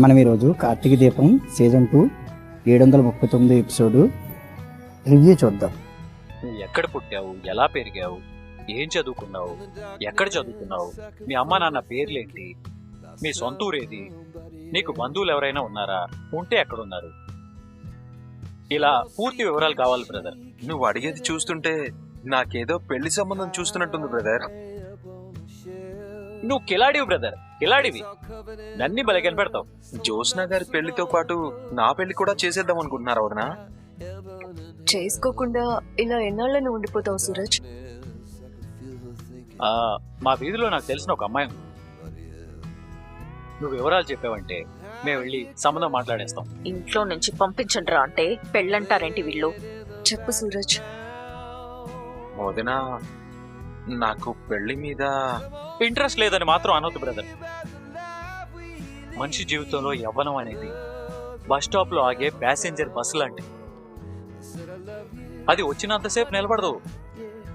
మనం ఈరోజు కార్తీక దీపం సీజన్ 2 739 ఎపిసోడ్ రివ్యూ చూద్దాం. నువ్వు ఎక్కడ పుట్టావు, ఎలా పెరిగావు, ఏం చదువుకున్నావు, ఎక్కడ చదువుకున్నావు, మీ అమ్మా నాన్న పేర్లేంటి, మీ సొంత ఊరేది, నీకు బంధువులు ఎవరైనా ఉన్నారా, ఉంటే ఎక్కడున్నారు, ఇలా పూర్తి వివరాలు కావాలి బ్రదర్. నువ్వు అడిగేది చూస్తుంటే నాకేదో పెళ్లి సంబంధం చూస్తున్నట్టుంది బ్రదర్. నువ్వు కిలాడివి బ్రదర్, కిలాడివి. నన్ని బలి కనిపెడతావు. జ్యోత్స్న గారి పెళ్లితో పాటు నా పెళ్లి కూడా చేసేద్దాం అనుకుంటున్నారా వదనా? చేసుకోకుండా ఇలా ఎన్నాళ్ళని ఉండిపోతావు సూరజ్? మా వీధిలో నాకు తెలిసిన ఒక అమ్మాయి ఉంది. నువ్వు వివరాలు చెప్పావంటే మేము వెళ్ళి సంబంధం మాట్లాడేస్తాం. ఇంట్లో నుంచి పంపించండిరా అంటే పెళ్ళంటారేంటి వీళ్ళు? చెప్పు సూరజ్. వదినా, నాకు పెళ్లి మీద ఇంట్రెస్ట్ లేదని మాత్రం అనొద్దు బ్రదర్. మనిషి జీవితంలో యవ్వనం అనేది బస్ స్టాప్ లో ఆగే ప్యాసింజర్ బస్సు లాంటి. అది వచ్చినంతసేపు నిలబడదు,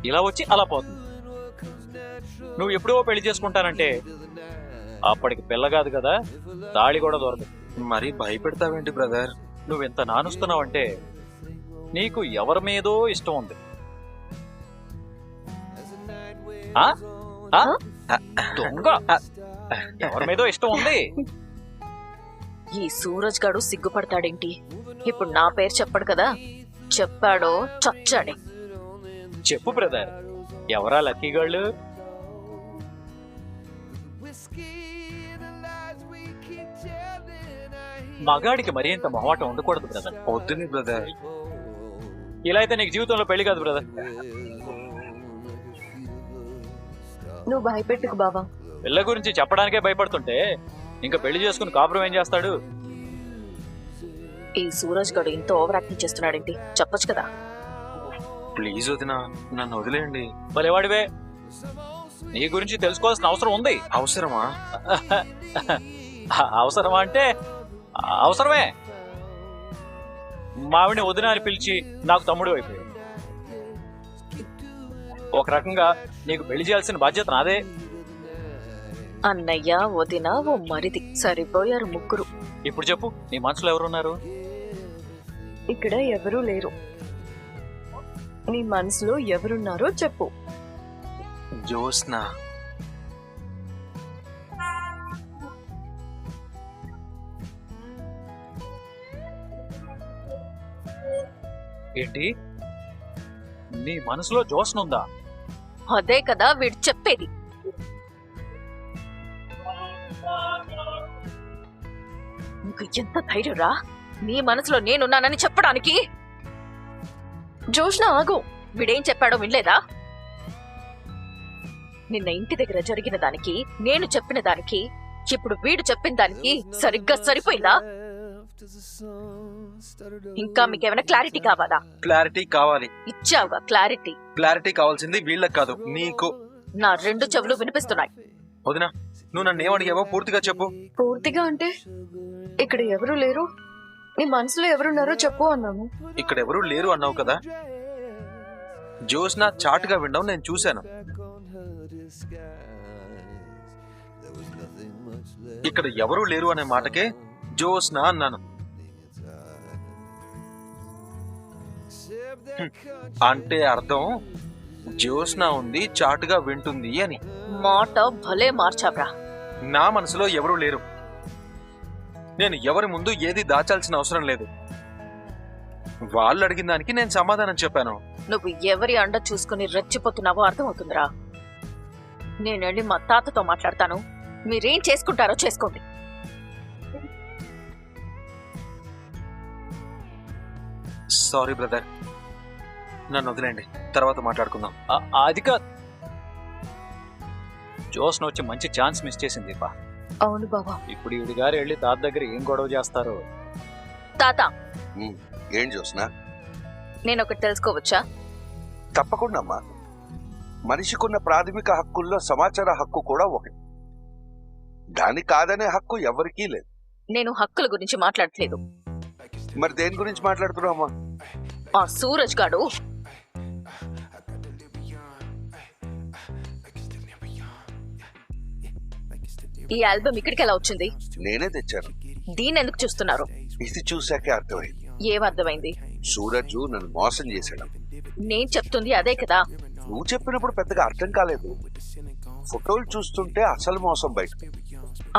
ఇలా వచ్చి అలా పోతుంది. నువ్వు ఎప్పుడో పెళ్లి చేసుకుంటానంటే అప్పటికి పిల్ల కాదు కదా, తాళి కూడా దొరకదు. మరీ భయపెడతావేంటి బ్రదర్? నువ్వెంత నానుస్తున్నావంటే నీకు ఎవరి మీదో ఇష్టం ఉంది. దొంగ, ఎవరి మీదో ఇష్టం ఉంది. ఈ సూరజ్ గాడు సిగ్గుపడతాడేంటి? ఇప్పుడు నా పేరు చెప్పడు కదా, చెప్పాడో చచ్చాడే. చెప్పు బ్రదర్, ఎవరా లక్కీ గర్ల్? మగాడికి మరీ ఇంత మొహమాటం ఉండకూడదు బ్రదర్. వద్దుని బ్రదర్. ఇలా అయితే నీకు జీవితంలో పెళ్లి కాదు బ్రదర్. నువ్వు భయపెట్టుకు బావా. పిల్ల గురించి చెప్పడానికే భయపడుతుంటే ఇంకా పెళ్లి చేసుకుని కాపురం ఏం చేస్తాడు? ఈ సూరజ్ గాడు ఇంత ఓవర్ యాక్టింగ్ చేస్తున్నాడేంటి? చెప్పొచ్చు కదా. ప్లీజ్ వదినా, నన్ను వదిలేయండి. భలేవాడివే, నీ గురించి తెలుసుకోవాల్సిన అవసరం ఉంది. అవసరమా? అవసరమా అంటే అవసరమే. మావిని వదిన అని పిలిచి నాకు తమ్ముడు అయిపోయాడు. ఒక రకంగా నీకు పెళ్లి చేయాల్సిన బాధ్యత నాదే. అన్నయ్య, వదిన, ఓ మరిది సరిపోయారు ముగ్గురు. ఇప్పుడు చెప్పు, నీ మనసులో ఎవరున్నారు? ఇక్కడ ఎవరూ లేరు. నీ మనసులో ఎవరున్నారో చెప్పు. జ్యోత్స్న. ఏంటి, నీ మనసులో జ్యోత్స్న ఉందా? అదే కదా వీడు చెప్పేది. నీకు ఎంత ధైర్యం రా నీ మనసులో నేనున్నానని చెప్పడానికి? జోష్న ఆగు. వీడేం చెప్పాడో వినలేదా? నిన్న ఇంటి దగ్గర జరిగిన దానికి, నేను చెప్పిన దానికి, ఇప్పుడు వీడు చెప్పిన దానికి సరిగ్గా సరిపోయిందా? ఇంకా మీకేమైనా క్లారిటీ కావాలా? క్లారిటీ కావాలి. ఇచ్చావుగా క్లారిటీ. క్లారిటీ కావాల్సింది వీళ్ళకి కాదు, నీకు. నా రెండు చెవులు వినిపిస్తున్నాయి. వదినా, నువ్వు నన్ను ఏమడిగావో పూర్తిగా చెప్పు. పూర్తిగా అంటే ఇక్కడ ఎవరు లేరు, నీ మనసులో ఎవరున్నారో చెప్పు అన్నాను. ఇక్కడ ఎవరూ లేరు అన్నావు కదా. జ్యోత్స్న చాటుగా వినడం నేను చూశాను. ఇక్కడ ఎవరూ లేరు అనే మాటకే జ్యోత్స్న అన్నాను. అంటే అర్థం జ్యోత్స్న ఉంది, చాటుగా వింటుంది అని. మాట భలే మార్చావ్రా. నా మనసులో ఎవరూ లేరు. నేను ఎవరి ముందు ఏది దాచాల్సిన అవసరం లేదు. వాళ్ళు అడిగిన దానికి నేను సమాధానం చెప్పాను. నువ్వు ఎవరి అండ చూసుకుని రెచ్చిపోతున్నావో అర్థమవుతుందిరా. నేను వెళ్ళి మా తాతతో మాట్లాడతాను. మీరేం చేసుకుంటారో చేసుకోండి. సారీ బ్రదర్, నన్ను వదిలేండి, తర్వాత మాట్లాడుకుందాం. అది కాదు, జ్యోత్స్న వచ్చి మంచి ఛాన్స్ మిస్ చేసింది. అవును బావా. ఇప్పుడు ఈవిడి గారు వెళ్ళి తాత దగ్గర ఏం గొడవ చేస్తారు? తాత, ఏం చూసినా నేను ఒకటి తెలుసుకోవచ్చా? తప్పకుండా అమ్మా. మనిషికున్న ప్రాథమిక హక్కుల్లో సమాచార హక్కు కూడా ఒకటి. దాని కాదనే హక్కు ఎవరికీ లేదు. నేను హక్కుల గురించి మాట్లాడట్లేదు. మరి దేని గురించి మాట్లాడుతున్నావమ్మా? ఆ సూరజ్ గాడు ఈ ఆల్బమ్ ఇక్కడికి ఎలా వచ్చింది? నేనే తెచ్చాను. దీన్ని ఎందుకు చూస్తున్నారు? ఇది చూశాకే అర్థమైంది. ఏమర్థమైంది? సూరజ్ నన్ను మోసం చేశాడు. నేను చెప్తుంది అదే కదా. నువ్వు చెప్పినప్పుడు పెద్దగా అర్థం కాలేదు. ఫోటోలు చూస్తుంటే అసలు మోసం బయట.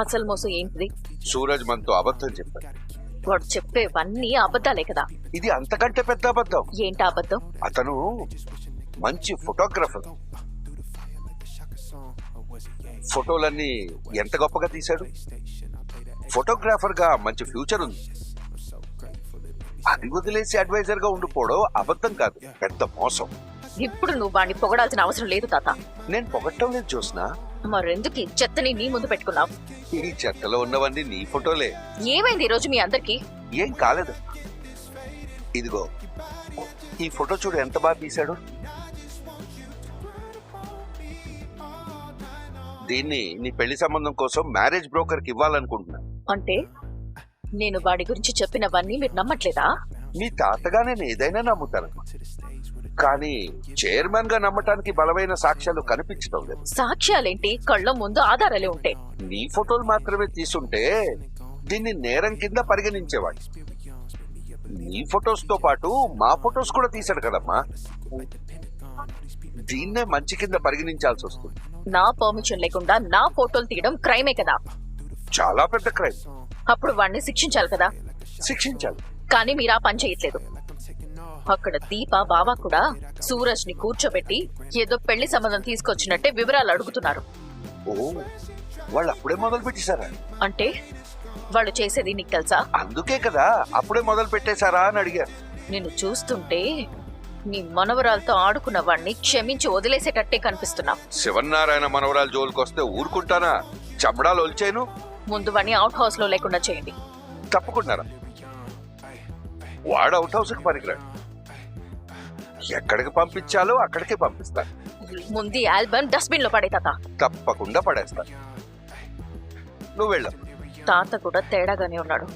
అసలు మోసం ఏంటిది? సూరజ్ మనతో అబద్ధం చెప్పాడు. వాడు చెప్పేవన్నీ అబద్ధాలే కదా. ఇది అంతకంటే పెద్ద అబద్ధం. ఏంటి అబద్ధం? అతను మంచి ఫోటోగ్రఫర్. ఫోటోలన్నీ ఎంత గొప్పగా తీశాడు. ఫోటోగ్రాఫర్ గా మంచి ఫ్యూచర్ ఉంది. అది వదిలేసి అడ్వైజర్ గా ఉండిపోవడం అబద్ధం కాదు, పెద్ద మోసం. ఇప్పుడు నువ్వు వాడిని పొగడాల్సిన అవసరం లేదు తాత. నేను పొగట్టం లేదు జోస్నా. మరెందుకు ఈ చెత్తని నీ ముందు పెట్టుకున్నావు? ఈ చెత్తలో ఉన్నవన్నీ నీ ఫోటోలే. ఏమైంది ఈ రోజు మీ అందరికి? ఏం కాలేదు. ఇదిగో ఈ ఫోటో చూడు, ఎంత బాగా తీశాడు. దీన్ని నీ పెళ్లి సంబంధం కోసం మ్యారేజ్ బ్రోకర్ కి ఇవ్వాలనుకుంటున్నా. అంటే నేను వాడి గురించి చెప్పినవన్నీ మీరు నమ్మట్లేదా? మీ తాతగా నేను ఏదైనా నమ్ముతాను, కానీ చైర్మన్ గా నమ్మటానికి బలమైన సాక్ష్యాలు కనిపించడం లేదు. సాక్ష్యాలేంటి? కళ్ళ ముందు ఆధారాలే ఉంటాయి. నీ ఫోటోలు మాత్రమే తీసుంటే దీన్ని నేరం కింద పరిగణించేవాడు. నీ ఫొటోస్ తో పాటు మా ఫొటోస్ కూడా తీశాడు కదమ్మా. దీన్నే మంచి కింద పరిగణించాల్సి వస్తుంది. నా పర్మిషన్ లేకుండా నా ఫోటోలు తీయడం క్రైమే కదా. చాలా పెద్ద క్రైమ్. అప్పుడు వాడిని శిక్షించాలి కదా. శిక్షించాలి. కానీ మీరు ఆ పని చేయట్లేదు. అక్కడ దీప బావ కూడా సూరజ్ ని కూర్చోబెట్టి ఏదో పెళ్లి సంబంధం తీసుకొచ్చినట్టే వివరాలు అడుగుతున్నారు. ఓ, వాళ్ళు అప్పుడే మొదలు పెట్టేశారా? అంటే వాళ్ళు చేసేది నీకు తెలుసా? అందుకే కదా అప్పుడే మొదలు పెట్టేశారా అని అడిగారు. నిన్ను చూస్తుంటే నీ మనవరాలతో ఆడుకున్న వాడిని క్షమించి వదిలేసేటట్టే కనిపిస్తున్నావు. శివనారాయణ మనవరాలు జోలికొస్తే ఊరుకుంటానా? చమడాలు ఒలిచేను. ముందు వాడిని అవుట్ హౌస్ లో లేకుండా చేయండి. తప్పకుండా. వాడు అవుట్ హౌస్ కి పనికిరాడు. ఎక్కడికి పంపించాలో అక్కడికే పంపిస్తాను. ముందు ఆల్బమ్ డస్ట్బిన్ లో పడే తాత. తప్పకుండా పడేస్తాను. నువ్వు వెళ్ళ. తాత కూడా తేడాగానే ఉన్నాడు.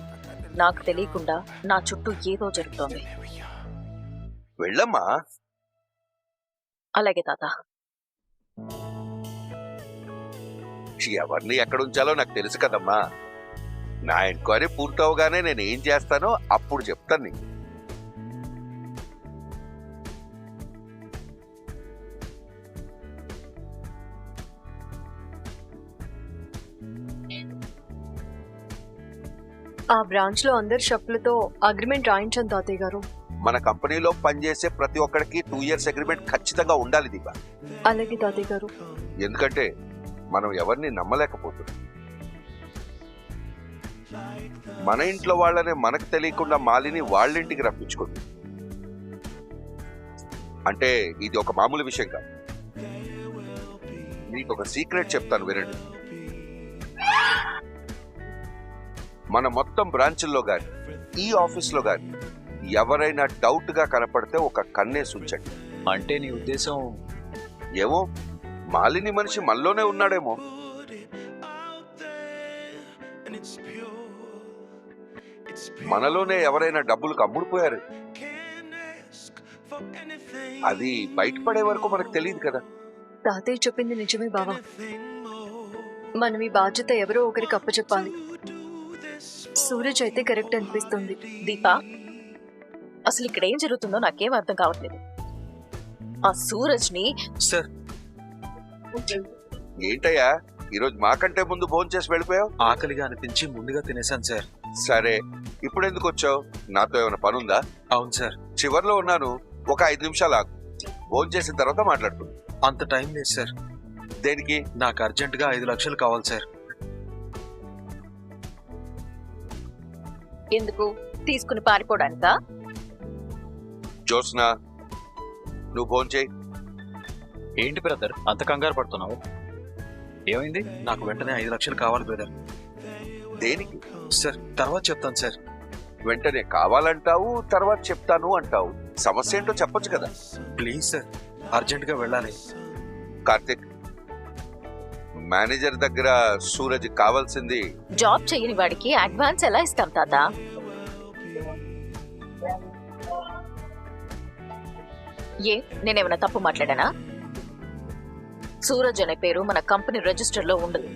నాకు తెలియకుండా నా చుట్టూ ఏదో జరుగుతోంది. వెళ్ళమ్మా. అలాగే తాత. ఎవరిని ఎక్కడ ఉంచాలో నాకు తెలుసు కదమ్మా. నా ఎంక్వైరీ పూర్తవగానే నేను ఏం చేస్తానో అప్పుడు చెప్తాను నీకు. ఆ బ్రాంచ్ లో అందరి షఫ్లతో అగ్రిమెంట్ రాయించాను తాతయ్య గారు. మన కంపెనీలో పనిచేసే ప్రతి ఒక్కరికి 2 years అగ్రిమెంట్ ఖచ్చితంగా ఉండాలి దీప. అలాగే తాతయ్య గారు. ఎందుకంటే మనం ఎవరిని నమ్మలేకపోతున్నాం. మన ఇంట్లో వాళ్ళనే మనకు తెలియకుండా మాలిని వాళ్ళింటికి రప్పించుకుంది. అంటే ఇది ఒక మామూలు విషయం కాదు. మీకు ఒక సీక్రెట్ చెప్తాను, వినండి. మన మొత్తం బ్రాంచ్ల్లో గాని ఈ ఆఫీస్లో గాని ఎవరైనా డౌట్ గా కనపడితే ఒక కన్నేసి ఉంచండి. అంటే నీ ఉద్దేశం? ఏమో, మాలిని మనిషి మనలోనే ఉన్నాడేమో. మనలోనే ఎవరైనా డబ్బులకు అమ్ముడుపోయారు. అది బయటపడే వరకు మనకు తెలియదు కదా. తాతయ్య చెప్పింది నిజమే బావా. మనం ఈ బాధ్యత ఎవరో ఒకరికి అప్పచెప్పాలి. సూరజ్ అయితే కరెక్ట్ అనిపిస్తుంది. దీపా, అసలు ఇక్కడ ఏం జరుగుతుందో నాకేం అర్థం కావట్లేదు. ఆ సూరజ్ ని సార్, ఏంటయ్యా ఈరోజు మాకంటే ముందు భోంచేసి వెళ్ళిపోయావు? ఆకలిగా అనిపించి ముందుగా తినేశాను సార్. సరే, ఇప్పుడు ఎందుకు వచ్చావు? నాతో ఏమైనా పనుందా? అవును సార్. చివర్లో ఉన్నాను, ఒక 5 నిమిషాలు ఆగు. భోంచేసిన తర్వాత మాట్లాడుకుందాం. అంత టైం లేదు సార్. దేనికి? నాకు అర్జెంట్ గా 5 లక్షలు కావాలి సార్. ఎందుకు? తీసుకుని పారిపోవడానికా? జోస్నా, నువ్వు భోంచేయి. ఏంటి బ్రదర్ అంత కంగారు పడుతున్నావు? ఏమైంది? నాకు వెంటనే 5 లక్షలు కావాలి బ్రదర్. దేనికి? సార్, తర్వాత చెప్తాను సార్. వెంటనే కావాలంటావు, తర్వాత చెప్తాను అంటావు. సమస్య ఏంటో చెప్పొచ్చు కదా. ప్లీజ్ సార్, అర్జెంట్ గా వెళ్ళాలి. కార్తిక్, మేనేజర్ దగ్గర సూరజ్ కావాల్సింది. జాబ్ చేయని వాడికి అడ్వాన్స్ ఎలా ఇస్తాం తాత? ఏ, నేనేమైనా తప్పు మాట్లాడానా? సూరజ్ అనే పేరు మన కంపెనీ రిజిస్టర్ లో ఉండదు.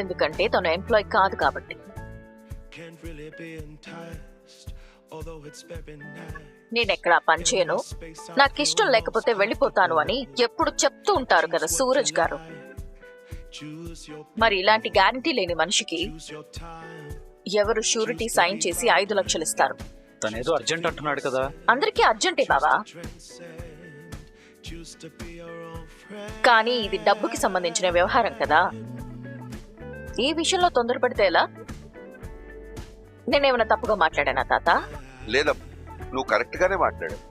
ఎందుకంటే తను ఎంప్లాయ్ కాదు కాబట్టి. నేనెక్కడా పని చేయను, నాకిష్టం లేకపోతే వెళ్ళిపోతాను అని ఎప్పుడు చెప్తూ ఉంటారు కదా సూరజ్ గారు. మరి ఇలాంటి గ్యారంటీ లేని మనిషికి ఎవరు షూరిటీ సైన్ చేసి 5 లక్షలు ఇస్తారు? తనేదో అర్జెంట్ అంటున్నాడు కదా. అందరికీ అర్జెంటే బావా, కానీ ఇది డబ్బుకి సంబంధించిన వ్యవహారం కదా. ఈ విషయంలో తొందరపడితే ఎలా? నేనేమైనా తప్పుగా మాట్లాడానా తాత? లేదమ్మా, నువ్వు కరెక్ట్ గానే మాట్లాడావు.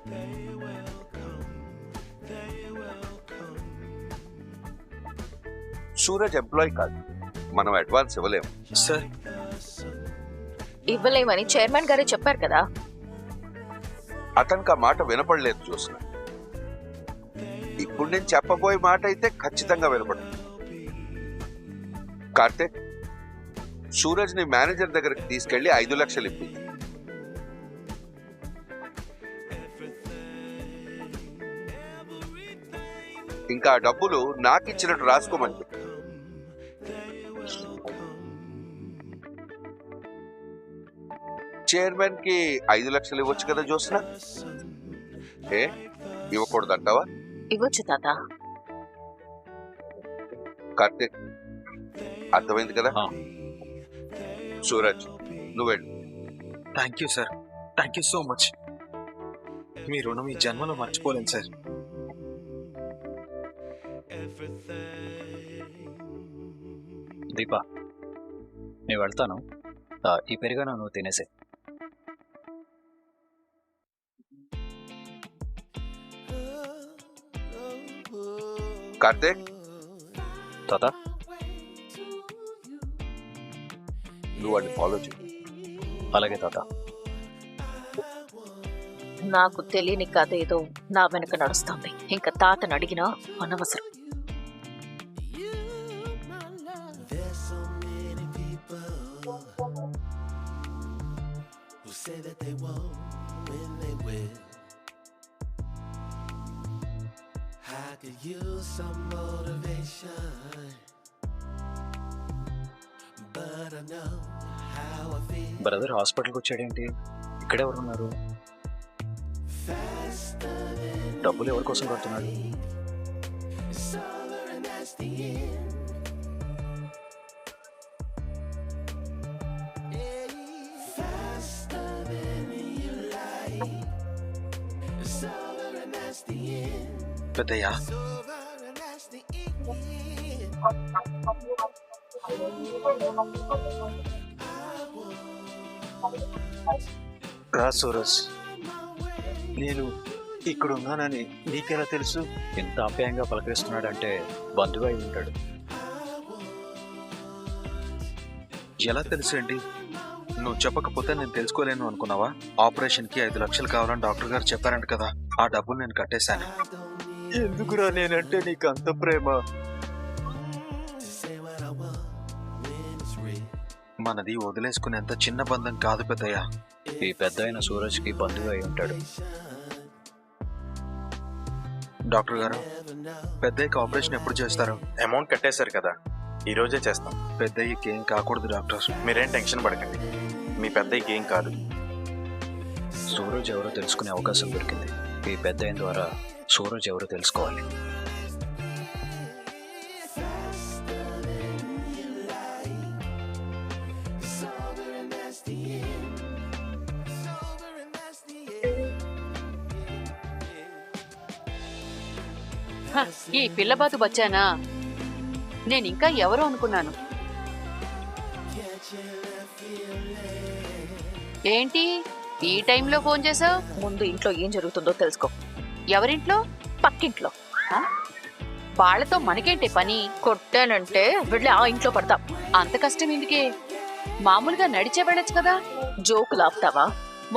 సూరజ్ ఎంప్లాయీ కాదు, మనం అడ్వాన్స్ ఇవ్వలేము. సార్ ఇవ్వలేమని చైర్మన్ గారే చెప్పారు కదా. అతనికి ఆ మాట వినపడలేదు చూసిన. ఇప్పుడు నేను చెప్పబోయే మాట అయితే ఖచ్చితంగా వినపడదు. కార్తీక్, సూరజ్ ని మేనేజర్ దగ్గరికి తీసుకెళ్లి 5 లక్షలు ఇప్పి. ఇంకా ఆ డబ్బులు నాకిచ్చినట్టు రాసుకోమని చెప్పు. చైర్మన్ కి 5 లక్షలు ఇవ్వచ్చు కదా జోస్నా? ఏ ఇవ్వకూడదంటావా? ఇవ్వచ్చు తాత. కార్తీక్, అర్థమైంది కదా? సూరజ్, నువ్వు వెళ్ళు. Thank you sir, thank you so much. మీ రుణం ఈ జన్మలో మర్చిపోలేను సార్. దీపా, నేను వెళ్తాను. ఈ పెరుగను నువ్వు తినేసే. కార్తీక్, తాత నువ్వు వాడిని ఫాలో చేయి. అలాగే తాత. నాకు తెలియని కథ ఏదో నా వెనక నడుస్తుంది. ఇంకా తాతను అడిగినా అనవసరం. బ్రదర్ హాస్పిటల్కి వచ్చాడేంటి? ఇక్కడ ఎవరు ఉన్నారు? డబ్బులు ఎవరి కోసం కడుతున్నాడు? పెద్దయ్యా, రా సూరజ్, నేను ఇక్కడ ఉన్నానని నీకెలా తెలుసు? ఎంత ఆప్యాయంగా పలకరిస్తున్నాడంటే బంధువు అయి ఉంటాడు. ఎలా తెలుసు అండి? నువ్వు చెప్పకపోతే నేను తెలుసుకోలేను అనుకున్నావా? ఆపరేషన్ కి 5 లక్షలు కావాలని డాక్టర్ గారు చెప్పారంట కదా, ఆ డబ్బులు నేను కట్టేశాను. ఎందుకురా నేనంటే నీకు అంత ప్రేమ? మనది వదిలేసుకునేంత చిన్న బంధం కాదు పెద్దయ్య. ఈ పెద్ద అయిన సూరజ్కి బంధువు అయి ఉంటాడు. డాక్టర్ గారు, పెద్దయ్యకి ఆపరేషన్ ఎప్పుడు చేస్తారు? అమౌంట్ కట్టేశారు కదా, ఈ రోజే చేస్తాం. పెద్దయ్యకి ఏం కాకూడదు డాక్టర్. మీరేం టెన్షన్ పడకండి, మీ పెద్దయ్యకి ఏం కాదు. సూరజ్ ఎవరో తెలుసుకునే అవకాశం దొరికింది. ఈ పెద్ద అయిన ద్వారా సూరజ్ ఎవరో తెలుసుకోవాలి. ఈ పిల్లబాతు బచ్చానా? నేనింకా ఎవరో అనుకున్నాను. ఏంటి ఈ టైంలో ఫోన్ చేసావు? ముందు ఇంట్లో ఏం జరుగుతుందో తెలుసుకో. ఎవరింట్లో? పక్కింట్లో. వాళ్ళతో మనకేంటి పని? కొట్టానంటే వెళ్ళి ఆ ఇంట్లో పడతాం. అంత కష్టం ఎందుకే? మామూలుగా నడిచే వెళ్ళొచ్చు కదా. జోకులు ఆపుతావా?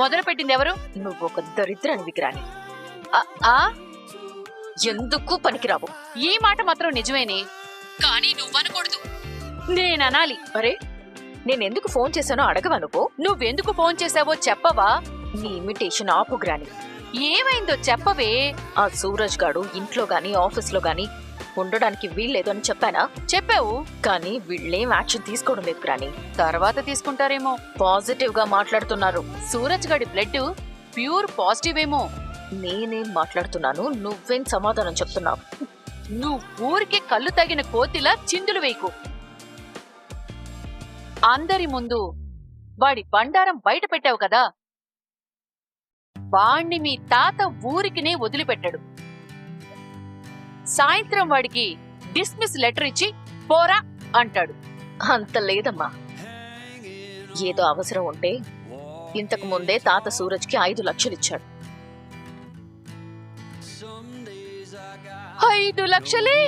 మొదలు పెట్టింది ఎవరు? నువ్వు ఒక దరిద్రాన్ని విగ్రాని. ఆ ఎందుకు పనికిరావు. ఈ మాట మాత్రం నిజమేనే, కానీ నువ్వనకూడదు, నేననాలి. అరే, నేనెందుకు ఫోన్ చేశానో అడగవా నువ్వు? నువ్వెందుకు ఫోన్ చేసావో చెప్పవా? నీ ఇమిటేషన్ ఆపు గ్రాని. ఏమైందో చెప్పవే. ఆ సూరజ్ గాడు ఇంట్లో గాని ఆఫీస్ లో గాని ఉండడానికి వీల్లేదు అని చెప్పానా? చెప్పావు. కానీ వీళ్ళేం యాక్షన్ తీసుకోవడం లేదు గ్రాని. తర్వాత తీసుకుంటారేమో. పాజిటివ్ గా మాట్లాడుతున్నారు. సూరజ్ గడి బ్లడ్ ప్యూర్ పాజిటివ్ ఏమో. నేనేం మాట్లాడుతున్నాను, నువ్వేం సమాధానం చెప్తున్నావు? నువ్వు ఊరికే కళ్ళు తగిన కోతిలా చిందులు వేయకు. అందరి ముందు వాడి బండారం బయట పెట్టావు కదా, వాణ్ణి మీ తాత ఊరికినే వదిలిపెట్టాడు. సాయంత్రం వాడికి డిస్మిస్ లెటర్ ఇచ్చి పోరా అంటాడు. అంత లేదమ్మా. ఏదో అవసరం ఉంటే ఇంతకు ముందే తాత సూరజ్కి 5 లక్షలు ఇచ్చాడు. 5 లక్షలే?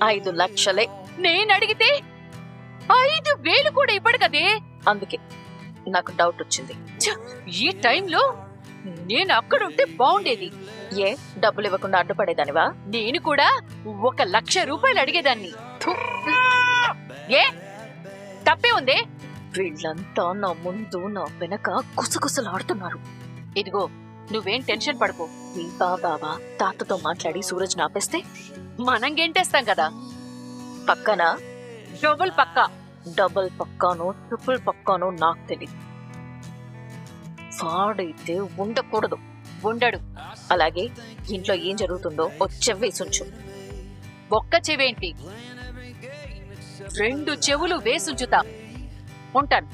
5 లక్షలే. నేను అడిగితే 5,000 కూడా ఇవ్వడు కదే. అందుకే నాకు డౌట్ వచ్చింది. ఛ! ఈ టైంలో నేను అక్కడుంటే బాగుండేది. ఏ డబ్బులు ఇవ్వకుండా అడ్డుపడేదానివా? నేను కూడా 1,00,000 రూపాయలు అడిగేదాన్ని. థు! ఏ తప్పే ఉందే? వీళ్ళంతా నా ముందు నా వెనక కుసకుసలాడుతున్నారు. ఇదిగో, నువ్వేం టెన్షన్ పడకు. దీపా బాబా తాతతో మాట్లాడి సూరజ్ నాపేస్తే మనం గెంటేస్తాం కదా. పక్కన డబుల్ పక్కా. డబుల్ పక్కానో ట్రిపుల్ పక్కానో నాకు తెలియదు. వాడైతే ఉండకూడదు. ఉండడు. అలాగే ఇంట్లో ఏం జరుగుతుందో చెవ్వేసుంచు. ఒక్క చెవేంటి, 2 చెవులు వేసుంచుతా. ఉంటాను.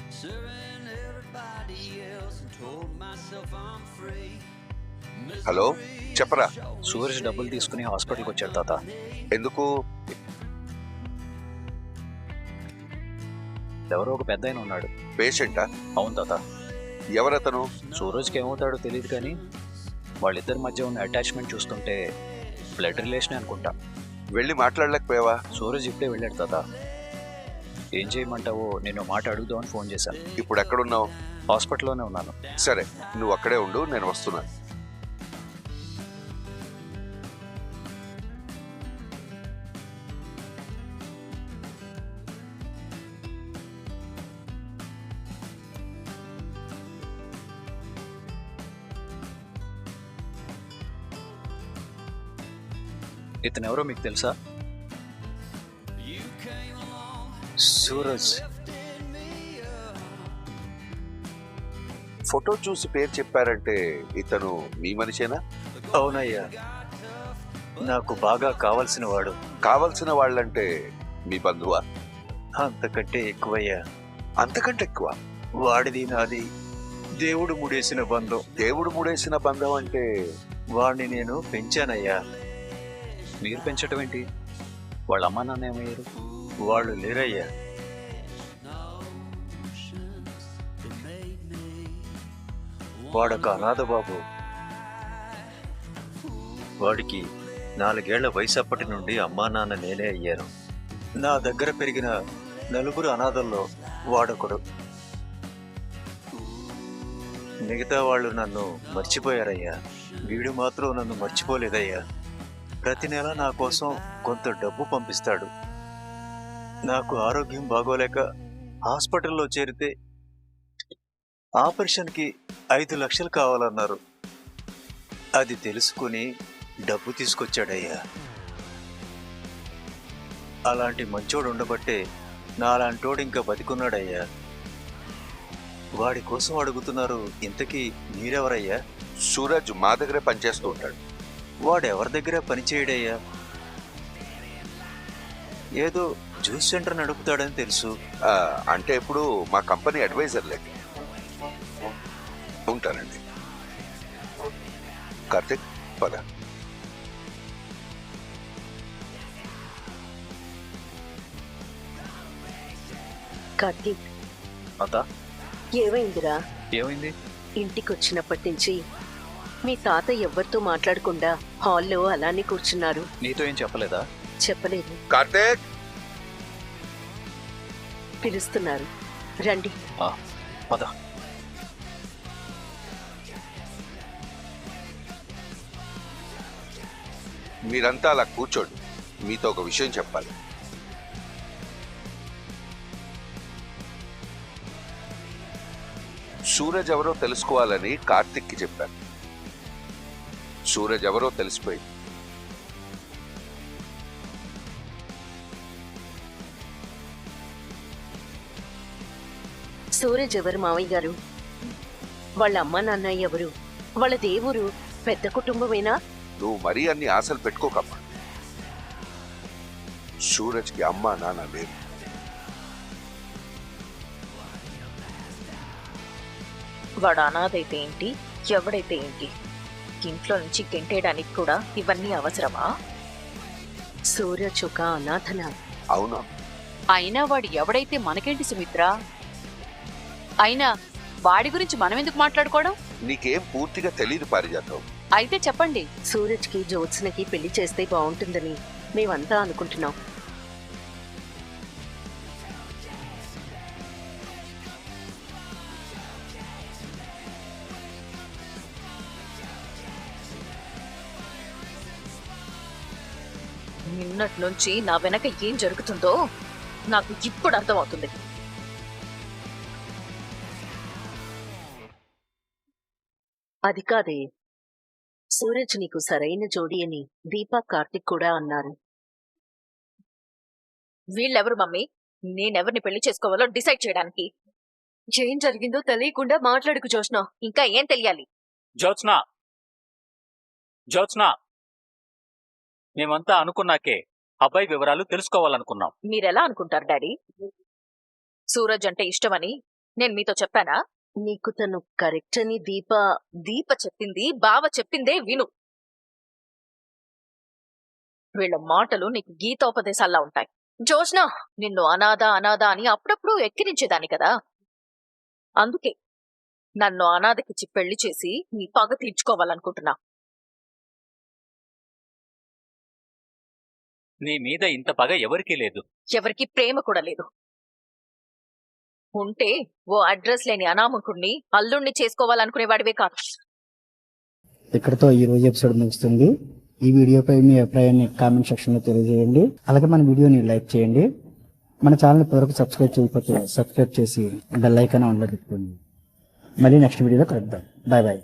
హలో, చెప్పరా. సూరజ్ డబ్బులు తీసుకుని హాస్పిటల్కి వచ్చాడు తాత. ఎందుకు? ఎవరో ఒక పెద్ద ఆయన ఉన్నాడు. పేషెంటా? అవును తాత. ఎవరతను? సూరజ్కి ఏమవుతాడో తెలియదు కానీ వాళ్ళిద్దరి మధ్య ఉన్న అటాచ్మెంట్ చూస్తుంటే బ్లడ్ రిలేషన్ అనుకుంటా. వెళ్ళి మాట్లాడలేకపోయావా? సూరజ్ ఇప్పుడే వెళ్ళాడు తాత. ఏం చేయమంటావో నేను మాట అడుగుదామని ఫోన్ చేశాను. ఇప్పుడు ఎక్కడున్నావు? హాస్పిటల్లోనే ఉన్నాను. సరే, నువ్వు అక్కడే ఉండు, నేను వస్తున్నాను. ఇతను ఎవరో మీకు తెలుసా? సూరజ్. ఫోటో చూసి పేరు చెప్పారంటే ఇతను మీ మనిషేనా? అవునయ్యా, నాకు బాగా కావలసిన వాడు. కావలసిన వాళ్ళంటే మీ బంధువా? అంతకంటే ఎక్కువయ్యా. అంతకంటే ఎక్కువ? వాడిది నాది దేవుడు ముడేసిన బంధం. దేవుడు ముడేసిన బంధం అంటే? వాడిని నేను పెంచానయ్యా. మీరు పెంచడం ఏంటి? వాళ్ళ అమ్మా నాన్న ఏమయ్యారు? వాళ్ళు లేరయ్యా. వాడొక అనాథ బాబు. వాడికి 4 ఏళ్ల వయసు అప్పటి నుండి అమ్మా నాన్న నేనే అయ్యాను. నా దగ్గర పెరిగిన 4 అనాథల్లో వాడొకడు. మిగతా వాళ్ళు నన్ను మర్చిపోయారయ్యా. వీడు మాత్రం నన్ను మర్చిపోలేదయ్యా. ప్రతి నెల నా కోసం కొంత డబ్బు పంపిస్తాడు. నాకు ఆరోగ్యం బాగోలేక హాస్పిటల్లో చేరితే ఆపరేషన్కి 5 లక్షలు కావాలన్నారు. అది తెలుసుకుని డబ్బు తీసుకొచ్చాడయ్యా. అలాంటి మంచోడు ఉండబట్టే నాలాంటోడు ఇంకా బతికున్నాడయ్యా. వాడి కోసం అడుగుతున్నారు. ఇంతకీ మీరెవరయ్యా? సూరజ్ మా దగ్గరే పనిచేస్తూ ఉంటాడు. వాడెవరి దగ్గర పనిచేయడయ్యా. ఏదో జ్యూస్ సెంటర్ నడుపుతాడని తెలుసు. అంటే ఇప్పుడు మా కంపెనీ అడ్వైజర్ లేక ఉంటానండి. కార్తిక్, పద. కార్తీక్, తాత ఏమైందిరా? ఏమైంది? ఇంటికి వచ్చినప్పటి నుంచి మీ తాత ఎవరితో మాట్లాడకుండా హాల్లో అలానే కూర్చున్నారు. నీతో ఏం చెప్పలేదా? చెప్పలేదు. కార్తిక్, పిలుస్తున్నారు, రండి. పద. మీరంతా అలా కూర్చోండి. మీతో ఒక విషయం చెప్పాలి. సూరజ్ ఎవరో తెలుసుకోవాలని కార్తిక్కి చెప్పాను. సూరజ్ ఎవరో తెలిసిపోయింది. సూరజ్ ఎవరు మావయ్య గారు? వాళ్ళ అమ్మ నాన్న ఎవరు? వాళ్ళ దేవురు పెద్ద కుటుంబమేనా? నువ్వు మరీ అన్ని ఆశలు పెట్టుకోకమ్మా. సూరజ్కి అమ్మ నాన్న లేరు. వాడు అనాథైతే ఏంటి, ఎవడైతే ఏంటి, ఇంట్లో నుంచి గెంటేయడానికి కూడా ఇవన్నీ అవసరమా? సూరజ్ ఒక అనాథన. అవునా? అయినా వాడు ఎవడైతే మనకేంటి సుమిత్ర? అయినా వాడి గురించి మనం ఎందుకు మాట్లాడుకోవడం? నీకేం పూర్తిగా తెలియదు పారిజాతం. అయితే చెప్పండి. సూరజ్కి జ్యోత్స్నకి పెళ్లి చేస్తే బాగుంటుందని మేమంతా అనుకుంటున్నాం. నిన్నటి నుంచి నా వెనక ఏం జరుగుతుందో నాకు ఇప్పుడు అర్థమవుతుంది. అది కాదే, సూరజ్ నీకు సరైన జోడి అని దీపా కార్తిక్ కూడా అన్నారు. వీళ్ళెవరు మమ్మీ నేనెవరిని పెళ్లి చేసుకోవాలో డిసైడ్ చేయడానికి? ఏం జరిగిందో తెలియకుండా మాట్లాడుకు జోష్న. ఇంకా ఏం తెలియాలి? జ్యోత్స్న, జ్యోత్స్న, మేమంతా అనుకున్నాకే అబ్బాయి వివరాలు తెలుసుకోవాలనుకున్నాం. మీరెలా అనుకుంటారు డాడీ? సూరజ్ అంటే ఇష్టమని నేను మీతో చెప్పానా? నీకు తను కరెక్ట్ అని దీప చెప్పింది, బావ చెప్పిందే విను. వీళ్ళ మాటలు నీకు గీతోపదేశాల్లా ఉంటాయి. జోష్న, నిన్ను అనాథ అనాథ అని అప్పుడప్పుడు ఎక్కిరించేదాన్ని కదా. అందుకే నన్ను అనాథకిచ్చి పెళ్లి చేసి నీ పగ తీర్చుకోవాలనుకుంటున్నా. నీ మీద ఇంత పగ ఎవరికీ లేదు. ఎవరికి ప్రేమ కూడా లేదు. ఉంటే ఓ అడ్రస్ లేని అనామకుడిని అల్లుణ్ణి చేసుకోవాలనుకునేవాడివే కాదు. ఇక్కడతో ఈ రోజు ఎపిసోడ్ ముగుస్తుంది. ఈ వీడియోపై మీ అభిప్రాయాన్ని కామెంట్ సెక్షన్లో తెలియజేయండి. అలాగే మన వీడియోని లైక్ చేయండి. మన ఛానల్ ఇప్పటివరకు సబ్స్క్రైబ్ చేయకపోతే సబ్స్క్రైబ్ చేసి బెల్ ఐకాన్ ఆన్లో పెట్టుకోండి. మళ్ళీ నెక్స్ట్ వీడియోలో కలుద్దాం. Bye bye.